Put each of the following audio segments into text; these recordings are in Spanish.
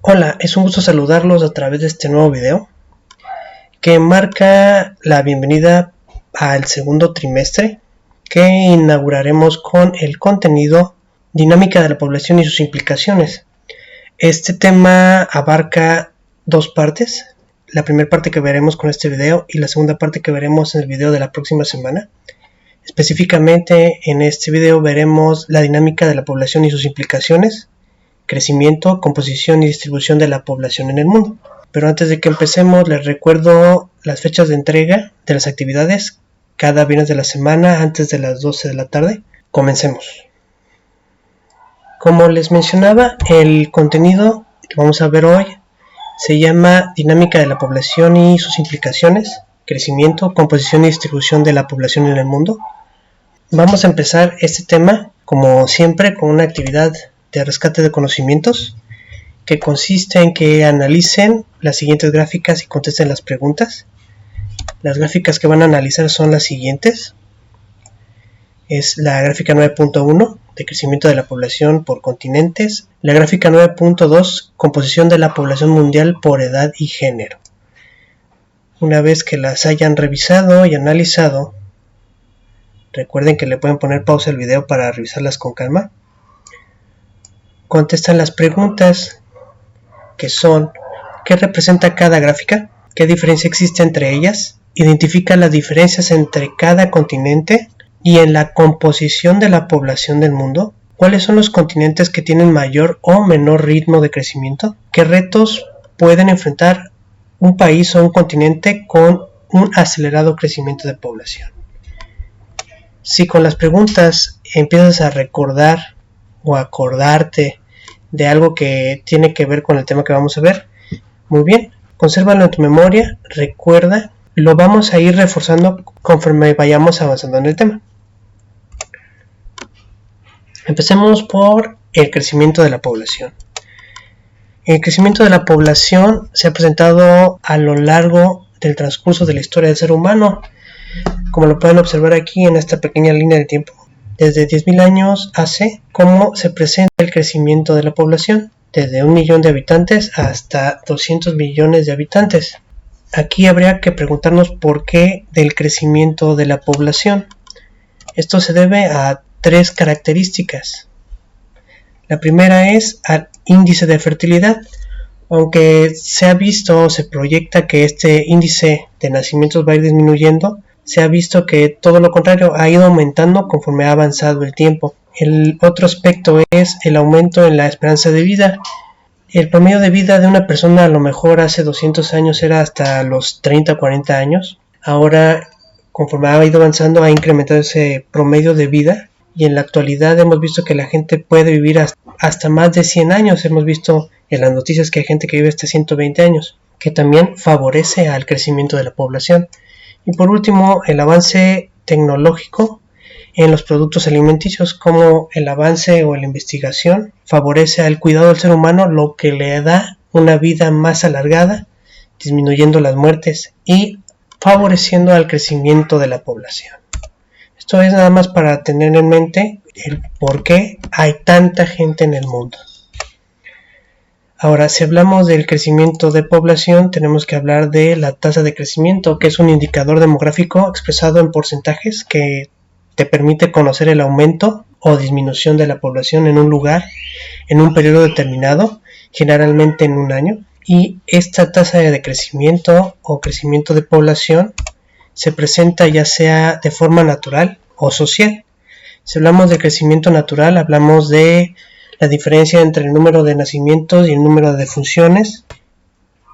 Hola, es un gusto saludarlos a través de este nuevo video que marca la bienvenida al segundo trimestre que inauguraremos con el contenido Dinámica de la población y sus implicaciones. Este tema abarca dos partes, la primera parte que veremos con este video y la segunda parte que veremos en el video de la próxima semana. Específicamente en este video veremos la dinámica de la población y sus implicaciones, crecimiento, composición y distribución de la población en el mundo. Pero antes de que empecemos, les recuerdo las fechas de entrega de las actividades cada viernes de la semana antes de las 12 de la tarde. Comencemos. Como les mencionaba, el contenido que vamos a ver hoy se llama Dinámica de la población y sus implicaciones, crecimiento, composición y distribución de la población en el mundo. Vamos a empezar este tema, como siempre, con una actividad de rescate de conocimientos que consiste en que analicen las siguientes gráficas y contesten las preguntas. Las gráficas que van a analizar son las siguientes. Es la gráfica 9.1 de crecimiento de la población por continentes, la gráfica 9.2 composición de la población mundial por edad y género. Una vez que las hayan revisado y analizado, recuerden que le pueden poner pausa al video para revisarlas con calma. Contestan las preguntas que son: ¿qué representa cada gráfica? ¿Qué diferencia existe entre ellas? Identifica las diferencias entre cada continente y en la composición de la población del mundo. ¿Cuáles son los continentes que tienen mayor o menor ritmo de crecimiento? ¿Qué retos pueden enfrentar un país o un continente con un acelerado crecimiento de población? Si con las preguntas empiezas a recordar o acordarte de algo que tiene que ver con el tema que vamos a ver, muy bien, consérvalo en tu memoria, recuerda, lo vamos a ir reforzando conforme vayamos avanzando en el tema. Empecemos por el crecimiento de la población. El crecimiento de la población se ha presentado a lo largo del transcurso de la historia del ser humano, como lo pueden observar aquí en esta pequeña línea de tiempo. Desde 10.000 años hace cómo se presenta el crecimiento de la población, desde 1 millón de habitantes hasta 200 millones de habitantes. Aquí habría que preguntarnos por qué del crecimiento de la población. Esto se debe a tres características. La primera es al índice de fertilidad. Aunque se ha visto o se proyecta que este índice de nacimientos va a ir disminuyendo, se ha visto que todo lo contrario ha ido aumentando conforme ha avanzado el tiempo. El otro aspecto es el aumento en la esperanza de vida. El promedio de vida de una persona a lo mejor hace 200 años era hasta los 30 o 40 años. Ahora, conforme ha ido avanzando, ha incrementado ese promedio de vida y en la actualidad hemos visto que la gente puede vivir hasta más de 100 años. Hemos visto en las noticias que hay gente que vive hasta 120 años, que también favorece al crecimiento de la población. Y por último, el avance tecnológico en los productos alimenticios, como el avance o la investigación favorece al cuidado del ser humano, lo que le da una vida más alargada, disminuyendo las muertes y favoreciendo al crecimiento de la población. Esto es nada más para tener en mente el por qué hay tanta gente en el mundo. Ahora, si hablamos del crecimiento de población, tenemos que hablar de la tasa de crecimiento, que es un indicador demográfico expresado en porcentajes que te permite conocer el aumento o disminución de la población en un lugar en un periodo determinado, generalmente en un año. Y esta tasa de crecimiento o crecimiento de población se presenta ya sea de forma natural o social. Si hablamos de crecimiento natural, hablamos de la diferencia entre el número de nacimientos y el número de defunciones,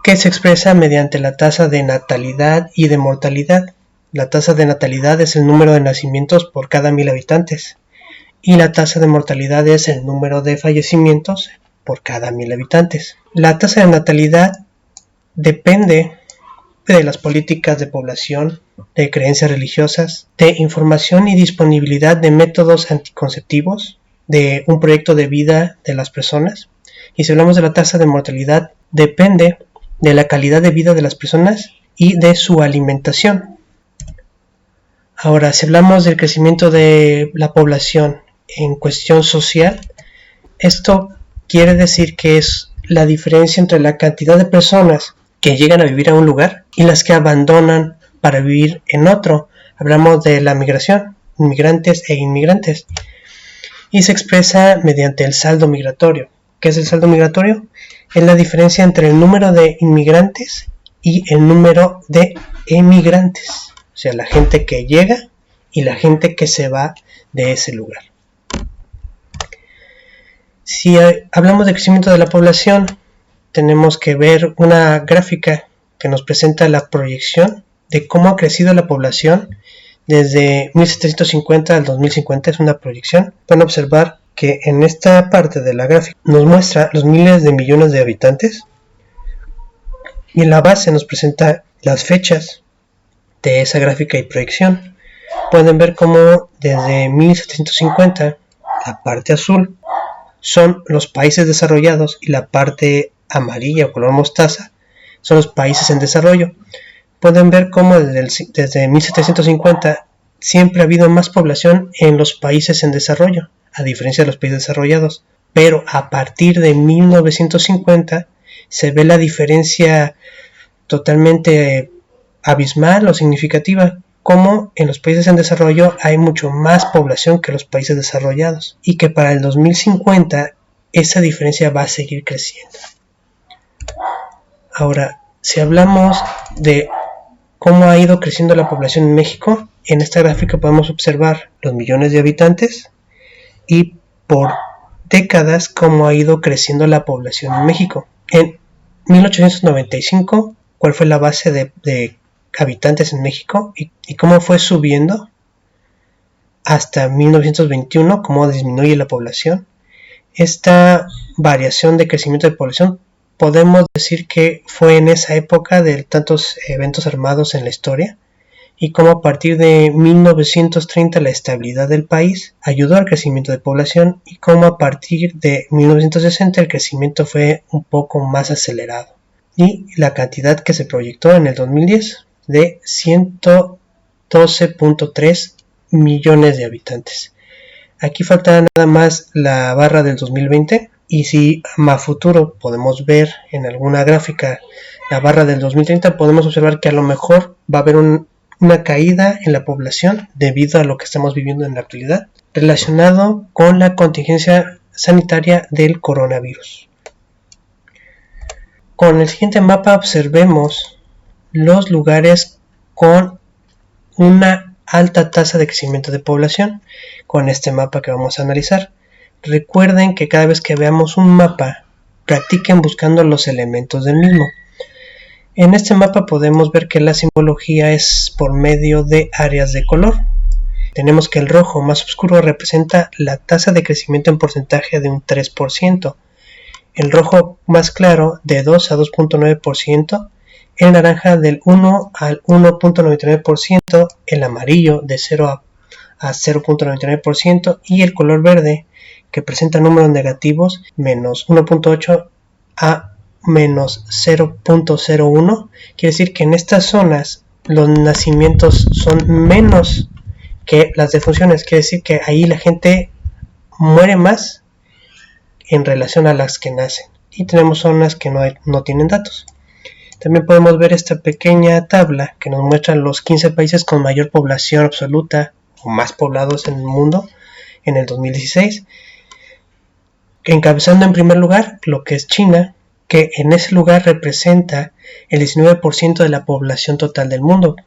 que se expresa mediante la tasa de natalidad y de mortalidad. La tasa de natalidad es el número de nacimientos por cada 1000 habitantes y la tasa de mortalidad es el número de fallecimientos por cada 1000 habitantes. La tasa de natalidad depende de las políticas de población, de creencias religiosas, de información y disponibilidad de métodos anticonceptivos, de un proyecto de vida de las personas. Y si hablamos de la tasa de mortalidad, depende de la calidad de vida de las personas y de su alimentación. Ahora, si hablamos del crecimiento de la población en cuestión social, esto quiere decir que es la diferencia entre la cantidad de personas que llegan a vivir a un lugar y las que abandonan para vivir en otro. Hablamos de la migración, inmigrantes e inmigrantes, y se expresa mediante el saldo migratorio. ¿Qué es el saldo migratorio? Es la diferencia entre el número de inmigrantes y el número de emigrantes, o sea, la gente que llega y la gente que se va de ese lugar. Si hablamos de crecimiento de la población, tenemos que ver una gráfica que nos presenta la proyección de cómo ha crecido la población desde 1750 al 2050. Es una proyección. Pueden observar que en esta parte de la gráfica nos muestra los miles de millones de habitantes y en la base nos presenta las fechas de esa gráfica y proyección. Pueden ver cómo desde 1750 la parte azul son los países desarrollados y la parte amarilla o color mostaza son los países en desarrollo. Pueden ver cómo desde 1750 siempre ha habido más población en los países en desarrollo, a diferencia de los países desarrollados. Pero a partir de 1950 se ve la diferencia totalmente abismal o significativa, como en los países en desarrollo hay mucho más población que los países desarrollados, y que para el 2050 esa diferencia va a seguir creciendo. Ahora, si hablamos de cómo ha ido creciendo la población en México, en esta gráfica podemos observar los millones de habitantes y por décadas cómo ha ido creciendo la población en México. En 1895, ¿cuál fue la base de habitantes en México y cómo fue subiendo hasta 1921, cómo disminuye la población? Esta variación de crecimiento de población podemos decir que fue en esa época de tantos eventos armados en la historia, y cómo a partir de 1930 la estabilidad del país ayudó al crecimiento de población, y cómo a partir de 1960 el crecimiento fue un poco más acelerado, y la cantidad que se proyectó en el 2010 de 112.3 millones de habitantes. Aquí falta nada más la barra del 2020, y si a futuro podemos ver en alguna gráfica la barra del 2030, podemos observar que a lo mejor va a haber una caída en la población debido a lo que estamos viviendo en la actualidad, relacionado con la contingencia sanitaria del coronavirus. Con el siguiente mapa observemos los lugares con una alta tasa de crecimiento de población. Con este mapa que vamos a analizar, recuerden que cada vez que veamos un mapa, practiquen buscando los elementos del mismo. En este mapa podemos ver que la simbología es por medio de áreas de color. Tenemos que el rojo más oscuro representa la tasa de crecimiento en porcentaje de un 3%, el rojo más claro de 2 a 2.9%, el naranja del 1 al 1.99%, el amarillo de 0 a 0.99% y el color verde, que presenta números negativos, menos 1.8 a menos 0.01. Quiere decir que en estas zonas los nacimientos son menos que las defunciones. Quiere decir que ahí la gente muere más en relación a las que nacen. Y tenemos zonas que no tienen datos. También podemos ver esta pequeña tabla que nos muestra los 15 países con mayor población absoluta o más poblados en el mundo en el 2016, encabezando en primer lugar lo que es China, que en ese lugar representa el 19% de la población total del mundo.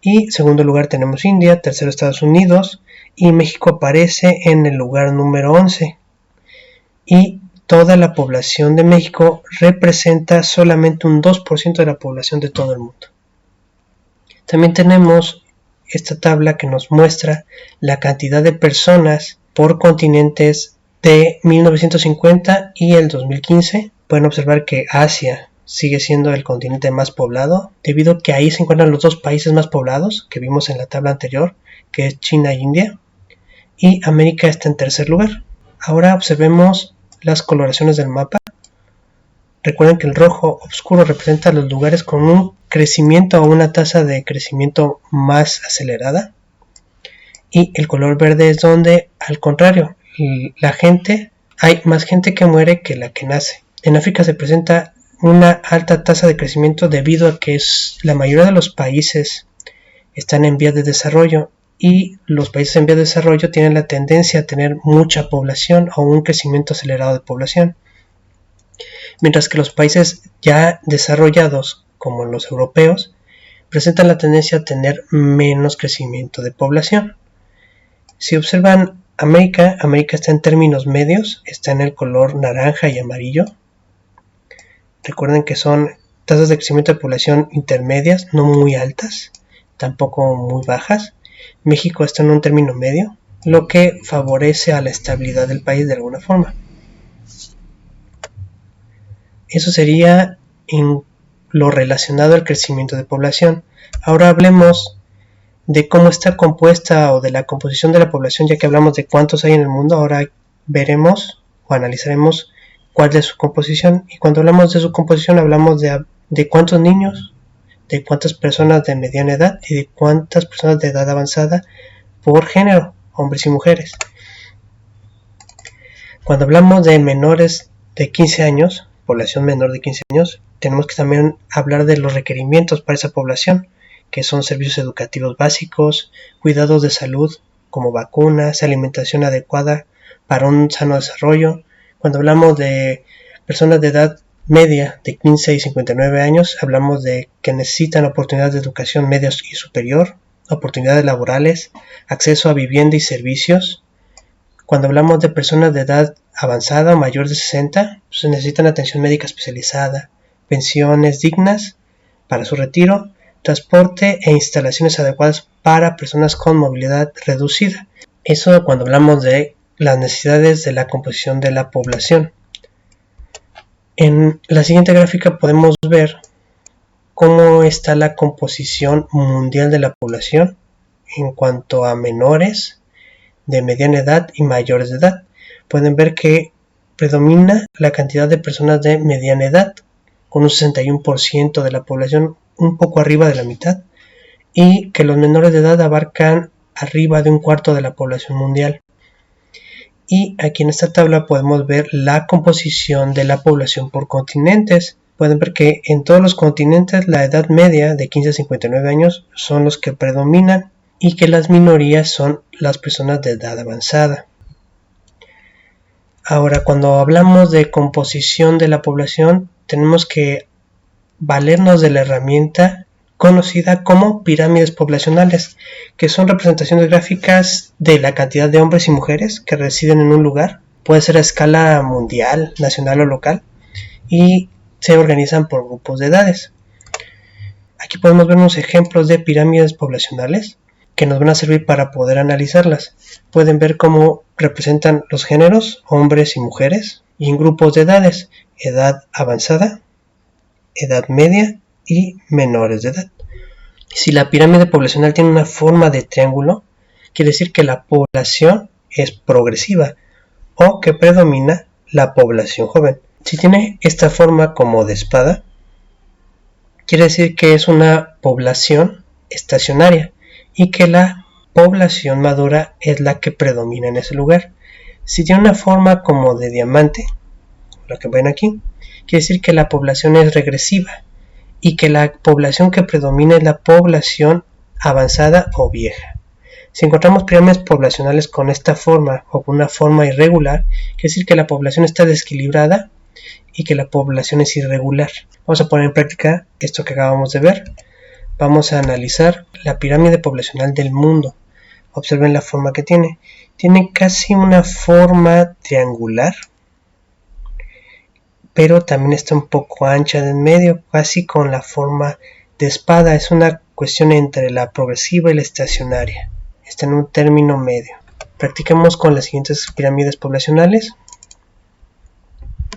Y en segundo lugar tenemos India, tercero Estados Unidos, y México aparece en el lugar número 11. Y toda la población de México representa solamente un 2% de la población de todo el mundo. También tenemos esta tabla que nos muestra la cantidad de personas por continentes de 1950 y el 2015. Pueden observar que Asia sigue siendo el continente más poblado, debido a que ahí se encuentran los dos países más poblados que vimos en la tabla anterior, que es China e India, y América está en tercer lugar. Ahora observemos las coloraciones del mapa. Recuerden que el rojo oscuro representa los lugares con un crecimiento o una tasa de crecimiento más acelerada, y el color verde es donde, al contrario, hay más gente que muere que la que nace. En África se presenta una alta tasa de crecimiento debido a que la mayoría de los países están en vías de desarrollo, y los países en vías de desarrollo tienen la tendencia a tener mucha población o un crecimiento acelerado de población, mientras que los países ya desarrollados, como los europeos, presentan la tendencia a tener menos crecimiento de población. Si observan América está en términos medios, está en el color naranja y amarillo. Recuerden que son tasas de crecimiento de población intermedias, no muy altas, tampoco muy bajas. México está en un término medio, lo que favorece a la estabilidad del país de alguna forma. Eso sería en lo relacionado al crecimiento de población. Ahora hablemos de cómo está compuesta o de la composición de la población, ya que hablamos de cuántos hay en el mundo. Ahora veremos o analizaremos cuál es su composición, y cuando hablamos de su composición hablamos de cuántos niños, de cuántas personas de mediana edad y de cuántas personas de edad avanzada por género, hombres y mujeres. Cuando hablamos de menores de 15 años, población menor de 15 años, tenemos que también hablar de los requerimientos para esa población, que son servicios educativos básicos, cuidados de salud como vacunas, alimentación adecuada para un sano desarrollo. Cuando hablamos de personas de edad media de 15 y 59 años, hablamos de que necesitan oportunidades de educación media y superior, oportunidades laborales, acceso a vivienda y servicios. Cuando hablamos de personas de edad avanzada o mayor de 60, se necesitan atención médica especializada, pensiones dignas para su retiro, transporte e instalaciones adecuadas para personas con movilidad reducida. Eso cuando hablamos de las necesidades de la composición de la población. En la siguiente gráfica podemos ver cómo está la composición mundial de la población en cuanto a menores de mediana edad y mayores de edad. Pueden ver que predomina la cantidad de personas de mediana edad, con un 61% de la población, un poco arriba de la mitad, y que los menores de edad abarcan arriba de un cuarto de la población mundial. Y aquí en esta tabla podemos ver la composición de la población por continentes. Pueden ver que en todos los continentes la edad media de 15 a 59 años son los que predominan, y que las minorías son las personas de edad avanzada. Ahora, cuando hablamos de composición de la población, tenemos que valernos de la herramienta conocida como pirámides poblacionales, que son representaciones gráficas de la cantidad de hombres y mujeres que residen en un lugar. Puede ser a escala mundial, nacional o local, y se organizan por grupos de edades. Aquí podemos ver unos ejemplos de pirámides poblacionales que nos van a servir para poder analizarlas. Pueden ver cómo representan los géneros, hombres y mujeres, y en grupos de edades: edad avanzada, edad media y menores de edad. Si la pirámide poblacional tiene una forma de triángulo, quiere decir que la población es progresiva o que predomina la población joven. Si tiene esta forma como de espada, quiere decir que es una población estacionaria y que la población madura es la que predomina en ese lugar. Si tiene una forma como de diamante, lo que ven aquí, quiere decir que la población es regresiva y que la población que predomina es la población avanzada o vieja. Si encontramos pirámides poblacionales con esta forma o con una forma irregular, quiere decir que la población está desequilibrada y que la población es irregular. Vamos a poner en práctica esto que acabamos de ver. Vamos a analizar la pirámide poblacional del mundo. Observen la forma que tiene. Tiene casi una forma triangular, pero también está un poco ancha en medio, casi con la forma de espada. Es una cuestión entre la progresiva y la estacionaria. Está en un término medio. Practiquemos con las siguientes pirámides poblacionales.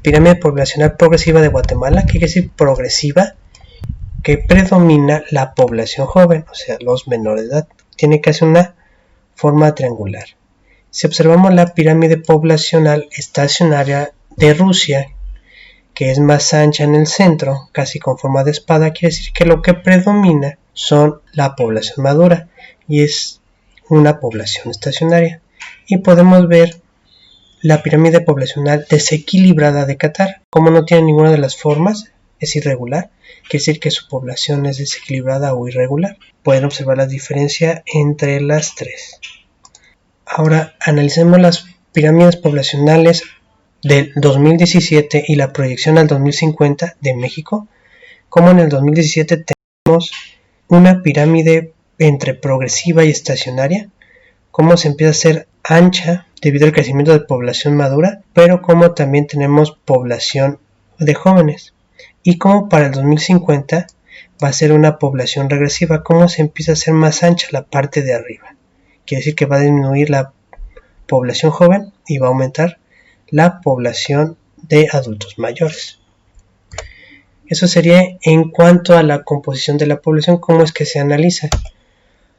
Pirámide poblacional progresiva de Guatemala, que quiere decir progresiva, que predomina la población joven, o sea, los menores de edad. Tiene casi una forma triangular. Si observamos la pirámide poblacional estacionaria de Rusia, que es más ancha en el centro, casi con forma de espada, quiere decir que lo que predomina son la población madura y es una población estacionaria. Y podemos ver la pirámide poblacional desequilibrada de Qatar. Como no tiene ninguna de las formas, es irregular, quiere decir que su población es desequilibrada o irregular. Pueden observar la diferencia entre las tres. Ahora analicemos las pirámides poblacionales del 2017 y la proyección al 2050 de México. Como en el 2017 tenemos una pirámide entre progresiva y estacionaria, cómo se empieza a hacer ancha debido al crecimiento de población madura, pero como también tenemos población de jóvenes, y como para el 2050 va a ser una población regresiva, cómo se empieza a hacer más ancha la parte de arriba. Quiere decir que va a disminuir la población joven y va a aumentar la población de adultos mayores. Eso sería en cuanto a la composición de la población, cómo es que se analiza.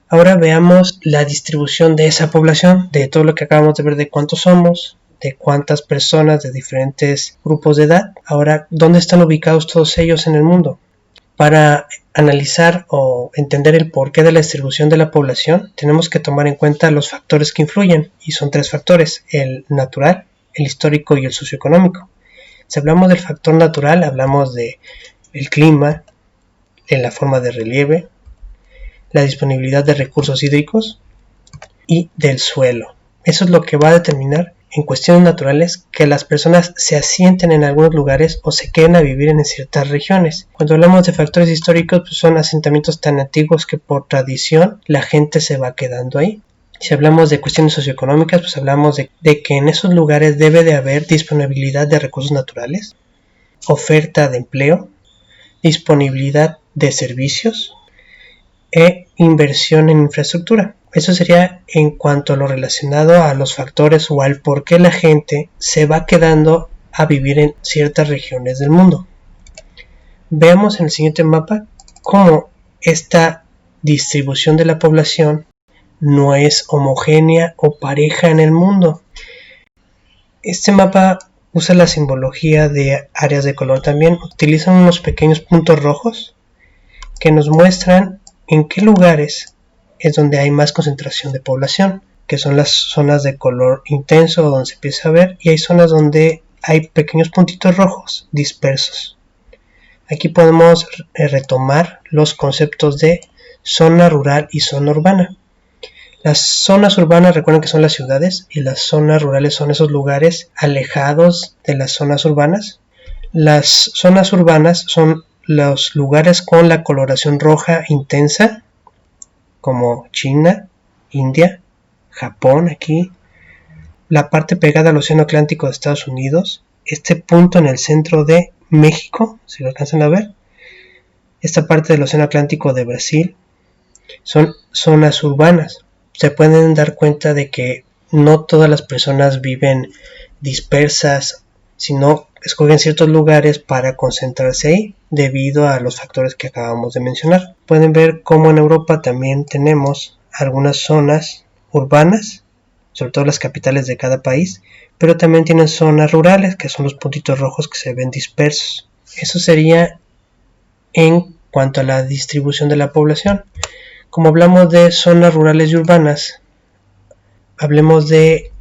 Ahora veamos la distribución de esa población, de todo lo que acabamos de ver, de cuántos somos, de cuántas personas de diferentes grupos de edad. Ahora, ¿dónde están ubicados todos ellos en el mundo? Para analizar o entender el porqué de la distribución de la población, tenemos que tomar en cuenta los factores que influyen, y son tres factores: el natural, el histórico y el socioeconómico. Si hablamos del factor natural, hablamos de el clima, en la forma de relieve, la disponibilidad de recursos hídricos y del suelo. Eso es lo que va a determinar en cuestiones naturales que las personas se asienten en algunos lugares o se queden a vivir en ciertas regiones. Cuando hablamos de factores históricos, pues son asentamientos tan antiguos que por tradición la gente se va quedando ahí. Si hablamos de cuestiones socioeconómicas, pues hablamos de que en esos lugares debe de haber disponibilidad de recursos naturales, oferta de empleo, disponibilidad de servicios e inversión en infraestructura. Eso sería en cuanto a lo relacionado a los factores o al por qué la gente se va quedando a vivir en ciertas regiones del mundo. Veamos en el siguiente mapa cómo esta distribución de la población no es homogénea o pareja en el mundo. Este mapa usa la simbología de áreas de color también. Utilizan unos pequeños puntos rojos que nos muestran en qué lugares es donde hay más concentración de población, que son las zonas de color intenso donde se empieza a ver, y hay zonas donde hay pequeños puntitos rojos dispersos. Aquí podemos retomar los conceptos de zona rural y zona urbana. Las zonas urbanas, recuerden que son las ciudades, y las zonas rurales son esos lugares alejados de las zonas urbanas. Las zonas urbanas son los lugares con la coloración roja intensa, como China, India, Japón aquí, la parte pegada al Océano Atlántico de Estados Unidos, este punto en el centro de México, si lo alcanzan a ver, esta parte del Océano Atlántico de Brasil, son zonas urbanas. Se pueden dar cuenta de que no todas las personas viven dispersas, sino escogen ciertos lugares para concentrarse ahí debido a los factores que acabamos de mencionar. Pueden ver cómo en Europa también tenemos algunas zonas urbanas, sobre todo las capitales de cada país, pero también tienen zonas rurales, que son los puntitos rojos que se ven dispersos. Eso sería en cuanto a la distribución de la población. Como hablamos de zonas rurales y urbanas, hablemos de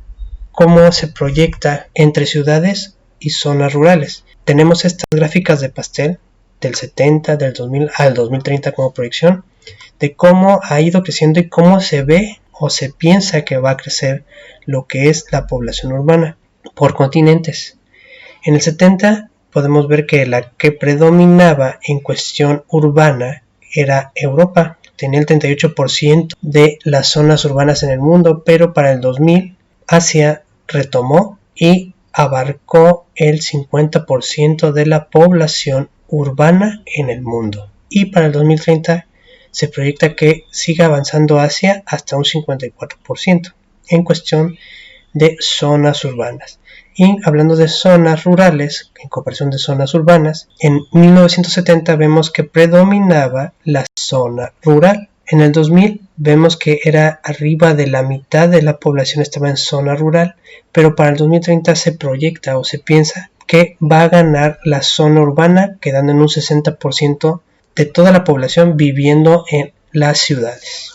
cómo se proyecta entre ciudades y zonas rurales. Tenemos estas gráficas de pastel del 70, del 2000 al 2030 como proyección, de cómo ha ido creciendo y cómo se ve o se piensa que va a crecer lo que es la población urbana por continentes. En el 70 podemos ver que la que predominaba en cuestión urbana era Europa. Tenía el 38% de las zonas urbanas en el mundo, pero para el 2000 Asia retomó y abarcó el 50% de la población urbana en el mundo. Y para el 2030 se proyecta que siga avanzando Asia hasta un 54% en cuestión de zonas urbanas. Y hablando de zonas rurales, en comparación de zonas urbanas, en 1970 vemos que predominaba la zona rural. En el 2000 vemos que era arriba de la mitad de la población estaba en zona rural, pero para el 2030 se proyecta o se piensa que va a ganar la zona urbana, quedando en un 60% de toda la población viviendo en las ciudades.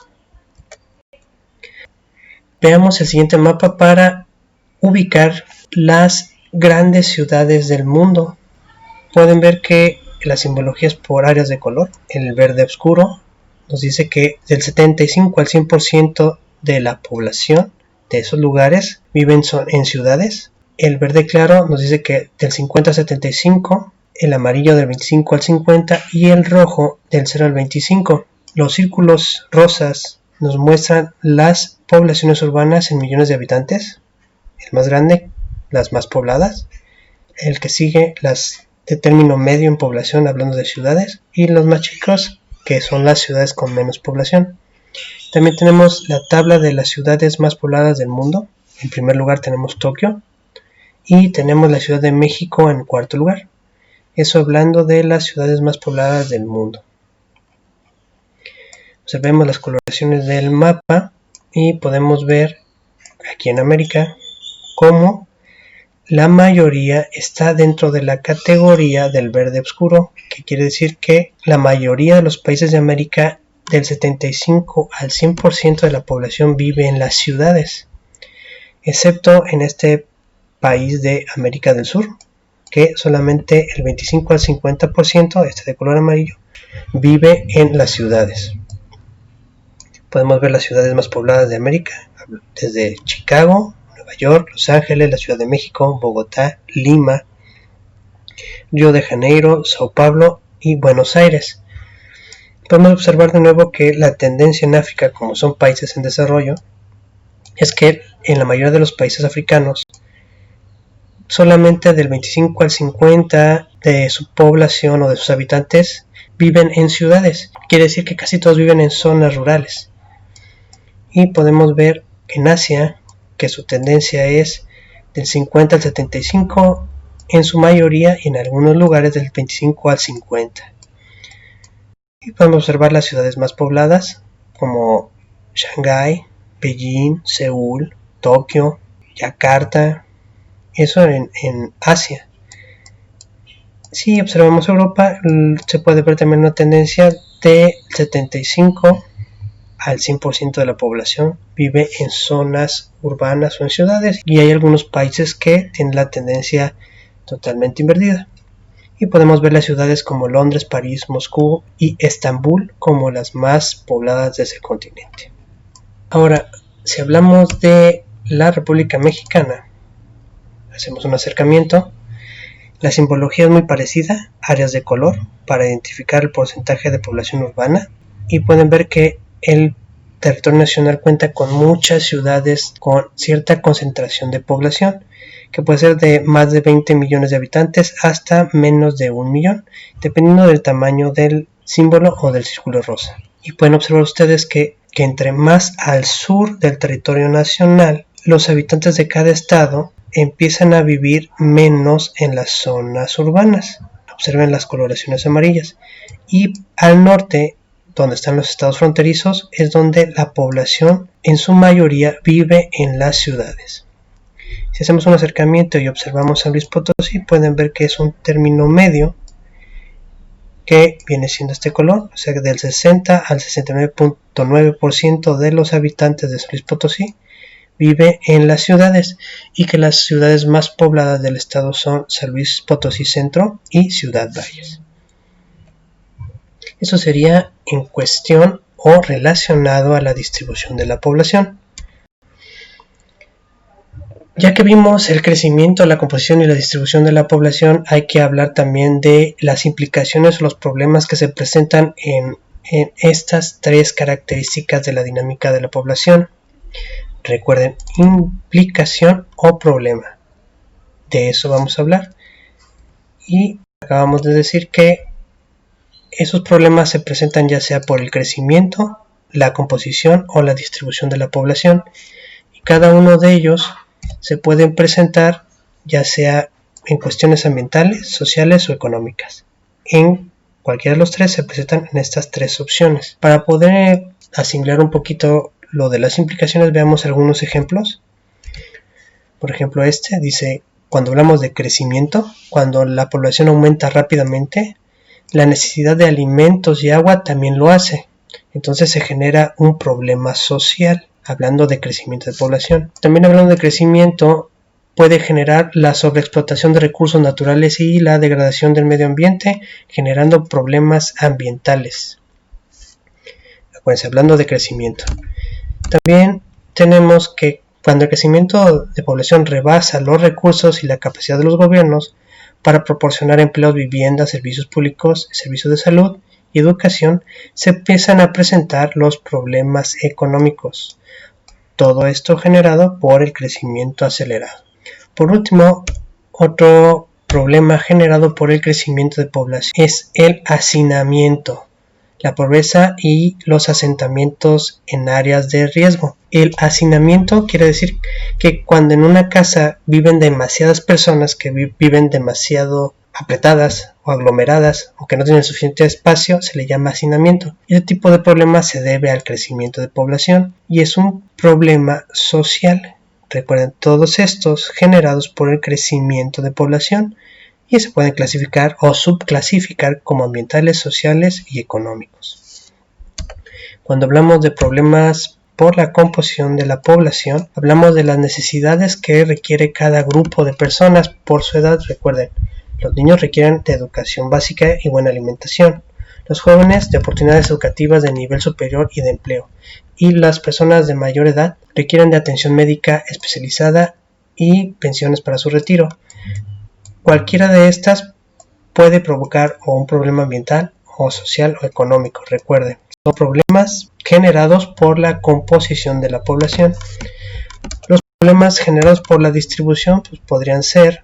Veamos el siguiente mapa para ubicar las grandes ciudades del mundo. Pueden ver que la simbología es por áreas de color. El verde oscuro nos dice que del 75 al 100% de la población de esos lugares viven en ciudades. El verde claro nos dice que del 50 al 75, el amarillo del 25 al 50 y el rojo del 0 al 25. Los círculos rosas nos muestran las poblaciones urbanas en millones de habitantes. El más grande, las más pobladas. El que sigue, las de término medio en población, hablando de ciudades. Y los más chicos, que son las ciudades con menos población. También tenemos la tabla de las ciudades más pobladas del mundo. En primer lugar tenemos Tokio. Y tenemos la Ciudad de México en cuarto lugar. Eso hablando de las ciudades más pobladas del mundo. Observemos las coloraciones del mapa y podemos ver aquí en América cómo la mayoría está dentro de la categoría del verde oscuro, que quiere decir que la mayoría de los países de América, del 75 al 100% de la población vive en las ciudades, excepto en este país de América del Sur, que solamente el 25 al 50%, este de color amarillo, vive en las ciudades. Podemos ver las ciudades más pobladas de América, desde Chicago, Nueva York, Los Ángeles, la Ciudad de México, Bogotá, Lima, Río de Janeiro, Sao Paulo y Buenos Aires. Podemos observar de nuevo que la tendencia en África, como son países en desarrollo, es que en la mayoría de los países africanos, solamente del 25 al 50 de su población o de sus habitantes viven en ciudades. Quiere decir que casi todos viven en zonas rurales. Y podemos ver en Asia que su tendencia es del 50 al 75 en su mayoría y en algunos lugares del 25 al 50. Y podemos observar las ciudades más pobladas como Shanghái, Beijing, Seúl, Tokio, Yakarta, eso en Asia. Si observamos Europa, se puede ver también una tendencia de 75 al 100% de la población vive en zonas urbanas o en ciudades, y hay algunos países que tienen la tendencia totalmente invertida. Y podemos ver las ciudades como Londres, París, Moscú y Estambul como las más pobladas de ese continente. Ahora, si hablamos de la República Mexicana, hacemos un acercamiento. La simbología es muy parecida, áreas de color para identificar el porcentaje de población urbana, y pueden ver que el territorio nacional cuenta con muchas ciudades con cierta concentración de población, que puede ser de más de 20 millones de habitantes hasta menos de 1 millón, dependiendo del tamaño del símbolo o del círculo rosa. Y pueden observar ustedes que entre más al sur del territorio nacional, los habitantes de cada estado empiezan a vivir menos en las zonas urbanas. Observen las coloraciones amarillas. Y al norte, donde están los estados fronterizos, es donde la población en su mayoría vive en las ciudades. Si hacemos un acercamiento y observamos San Luis Potosí, pueden ver que es un término medio que viene siendo este color, o sea que del 60 al 69.9% de los habitantes de San Luis Potosí vive en las ciudades, y que las ciudades más pobladas del estado son San Luis Potosí Centro y Ciudad Valles. Eso sería en cuestión o relacionado a la distribución de la población. Ya que vimos el crecimiento, la composición y la distribución de la población, hay que hablar también de las implicaciones o los problemas que se presentan en estas tres características de la dinámica de la población. Recuerden, implicación o problema. De eso vamos a hablar. Y acabamos de decir que esos problemas se presentan ya sea por el crecimiento, la composición o la distribución de la población, y cada uno de ellos se pueden presentar ya sea en cuestiones ambientales, sociales o económicas. En cualquiera de los tres se presentan en estas tres opciones. Para poder asimilar un poquito lo de las implicaciones, veamos algunos ejemplos. Por ejemplo, este dice, cuando hablamos de crecimiento, cuando la población aumenta rápidamente, la necesidad de alimentos y agua también lo hace. Entonces se genera un problema social, hablando de crecimiento de población. También hablando de crecimiento, puede generar la sobreexplotación de recursos naturales y la degradación del medio ambiente, generando problemas ambientales. Acuérdense, hablando de crecimiento. También tenemos que cuando el crecimiento de población rebasa los recursos y la capacidad de los gobiernos para proporcionar empleos, viviendas, servicios públicos, servicios de salud y educación, se empiezan a presentar los problemas económicos. Todo esto generado por el crecimiento acelerado. Por último, otro problema generado por el crecimiento de población es el hacinamiento, la pobreza y los asentamientos en áreas de riesgo. El hacinamiento quiere decir que cuando en una casa viven demasiadas personas que viven demasiado apretadas o aglomeradas o que no tienen suficiente espacio, se le llama hacinamiento. Este tipo de problema se debe al crecimiento de población y es un problema social. Recuerden, todos estos generados por el crecimiento de población y se pueden clasificar o subclasificar como ambientales, sociales y económicos. Cuando hablamos de problemas por la composición de la población, hablamos de las necesidades que requiere cada grupo de personas por su edad. Recuerden, los niños requieren de educación básica y buena alimentación, los jóvenes de oportunidades educativas de nivel superior y de empleo, y las personas de mayor edad requieren de atención médica especializada y pensiones para su retiro. Cualquiera de estas puede provocar o un problema ambiental o social o económico. Recuerden, son problemas generados por la composición de la población. Los problemas generados por la distribución podrían ser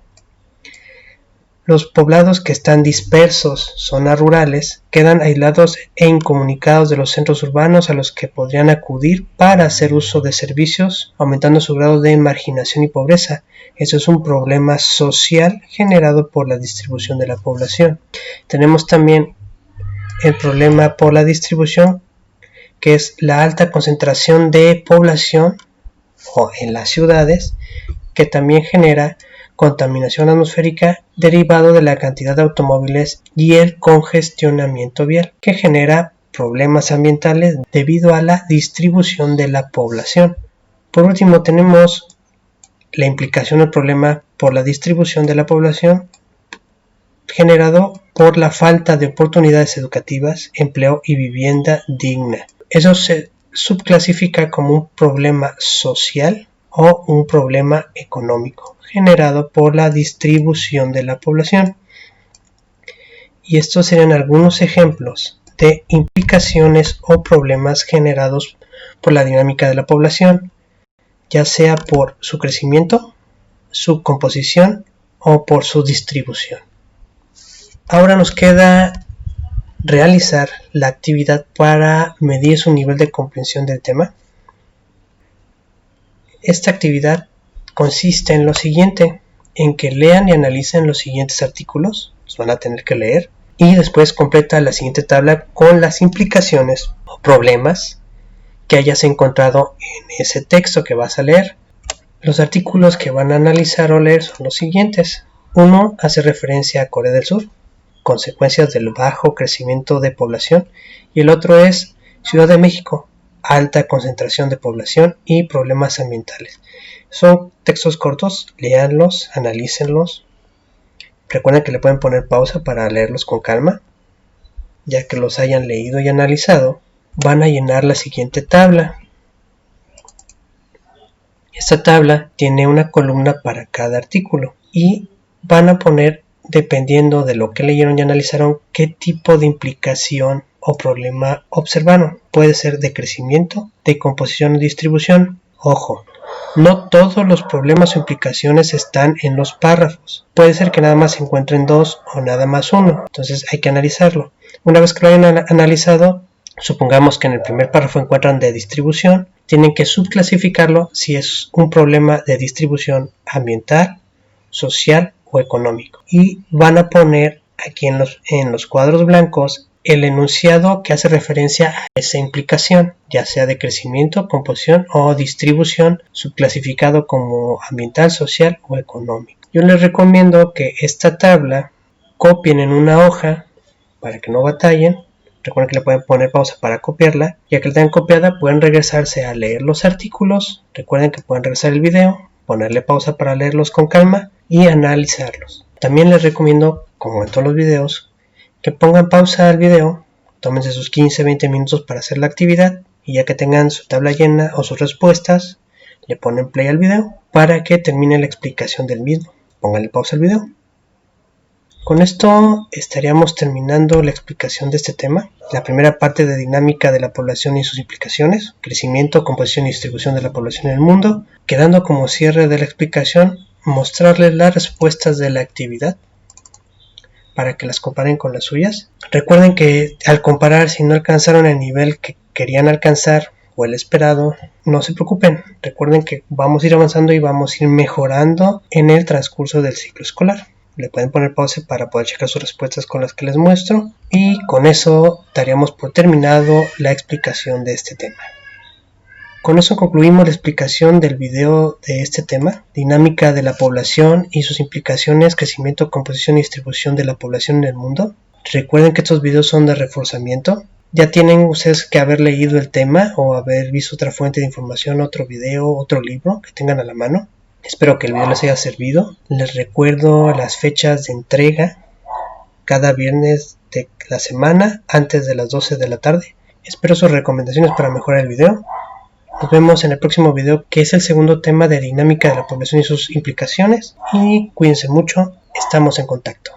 los poblados que están dispersos, zonas rurales, quedan aislados e incomunicados de los centros urbanos a los que podrían acudir para hacer uso de servicios, aumentando su grado de marginación y pobreza. Eso es un problema social generado por la distribución de la población. Tenemos también el problema por la distribución, que es la alta concentración de población o en las ciudades, que también genera contaminación atmosférica derivado de la cantidad de automóviles y el congestionamiento vial, que genera problemas ambientales debido a la distribución de la población. Por último, tenemos la implicación del problema por la distribución de la población generado por la falta de oportunidades educativas, empleo y vivienda digna. Eso se subclasifica como un problema social o un problema económico generado por la distribución de la población. Y estos serían algunos ejemplos de implicaciones o problemas generados por la dinámica de la población, ya sea por su crecimiento, su composición o por su distribución. Ahora nos queda realizar la actividad para medir su nivel de comprensión del tema. Esta actividad consiste en lo siguiente, en que lean y analicen los siguientes artículos, los van a tener que leer, y después completa la siguiente tabla con las implicaciones o problemas que hayas encontrado en ese texto que vas a leer. Los artículos que van a analizar o leer son los siguientes. Uno hace referencia a Corea del Sur, consecuencias del bajo crecimiento de población, y el otro es Ciudad de México, alta concentración de población y problemas ambientales. Son textos cortos, léanlos, analícenlos. Recuerden que le pueden poner pausa para leerlos con calma. Ya que los hayan leído y analizado, van a llenar la siguiente tabla. Esta tabla tiene una columna para cada artículo y van a poner, dependiendo de lo que leyeron y analizaron, qué tipo de implicación o problema observaron. Puede ser de crecimiento, de composición o distribución. Ojo, no todos los problemas o implicaciones están en los párrafos. Puede ser que nada más se encuentren dos o nada más uno. Entonces hay que analizarlo. Una vez que lo hayan analizado, supongamos que en el primer párrafo encuentran de distribución, tienen que subclasificarlo si es un problema de distribución ambiental, social o económico. Y van a poner aquí en los cuadros blancos el enunciado que hace referencia a esa implicación, ya sea de crecimiento, composición o distribución, subclasificado como ambiental, social o económico. Yo les recomiendo que esta tabla copien en una hoja para que no batallen. Recuerden que le pueden poner pausa para copiarla. Ya que la tengan copiada, pueden regresarse a leer los artículos. Recuerden que pueden regresar el video ponerle pausa para leerlos con calma y analizarlos. También les recomiendo, como en todos los videos, que pongan pausa al video, tómense sus 15-20 minutos para hacer la actividad y ya que tengan su tabla llena o sus respuestas, le ponen play al video para que termine la explicación del mismo. Pónganle pausa al video. Con esto estaríamos terminando la explicación de este tema. La primera parte de dinámica de la población y sus implicaciones, crecimiento, composición y distribución de la población en el mundo, quedando como cierre de la explicación mostrarles las respuestas de la actividad para que las comparen con las suyas. Recuerden que al comparar, si no alcanzaron el nivel que querían alcanzar o el esperado, no se preocupen. Recuerden que vamos a ir avanzando y vamos a ir mejorando en el transcurso del ciclo escolar. Le pueden poner pausa para poder checar sus respuestas con las que les muestro y con eso daríamos por terminado la explicación de este tema. Con eso concluimos la explicación del video de este tema, dinámica de la población y sus implicaciones, crecimiento, composición y distribución de la población en el mundo. Recuerden que estos videos son de reforzamiento. Ya tienen ustedes que haber leído el tema o haber visto otra fuente de información, otro video, otro libro que tengan a la mano. Espero que el video les haya servido. Les recuerdo las fechas de entrega cada viernes de la semana antes de las 12 de la tarde. Espero sus recomendaciones para mejorar el video. Nos vemos en el próximo video, que es el segundo tema de dinámica de la población y sus implicaciones. Y cuídense mucho, estamos en contacto.